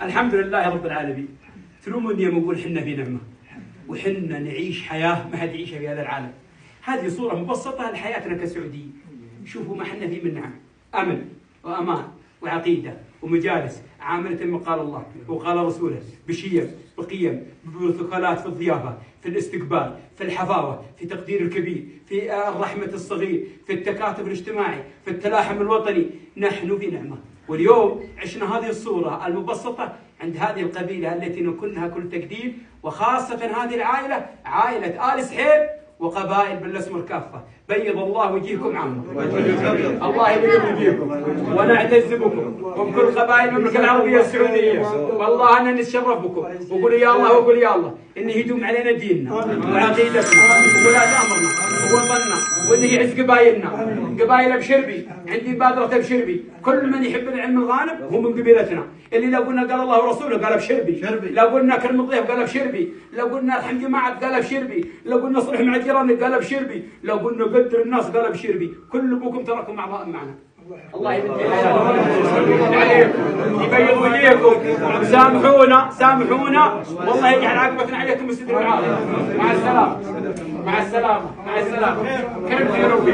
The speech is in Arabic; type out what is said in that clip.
الحمد لله رب العالمين. تلوموني يوم اقول حنا في نعمه وحنا نعيش حياه ما حد يعيشها في هذا العالم. هذه صوره مبسطه لحياتنا كسعوديين. شوفوا ما حنا فيه من نعم، امن وامان وعقيده ومجالس عامله ما قال الله وقال رسوله، بشيم بقيم ببروتوكولات في الضيافه، في الاستقبال، في الحفاوه، في تقدير الكبير، في الرحمه الصغير، في التكاتف الاجتماعي، في التلاحم الوطني. نحن في نعمه، واليوم عشنا هذه الصوره المبسطه عند هذه القبيله التي نكنها كل تقدير، وخاصه هذه العائله، عائله آل سحيب وقبائل بالاسمر كافه. بيض الله وجيهكم عامه. الله يبيض وجيهكم ونعتز بكم وبكل قبائل المملكه العربيه السعوديه. والله اننا نتشرف بكم، وقولوا يا الله وقول يا الله انه يدوم علينا ديننا وعقيدتنا وولاة امرنا ووطننا، وانه يعز قبائلنا. قبائل ابشربي عندي مبادره ابشربي، كل من يحب العلم الغانم هو من قبيلتنا. اللي لو قلنا قال الله ورسوله قال ابشربي، لو قلنا كرم الضيف قال ابشربي، لو قلنا ارحم جماعه قال ابشربي، لو قلنا صلح مع الجيران قال ابشربي، لو قلنا قدر الناس قال ابشربي. كل ابوكم تراكم اعضاء معنا. الله يبيض عليكم يبيض وجيهكم. سامحونا والله يجعل عاقبتنا عليكم بالستر والعافيه. مع السلامه مع السلامه مع السلامه. كرم في ربي.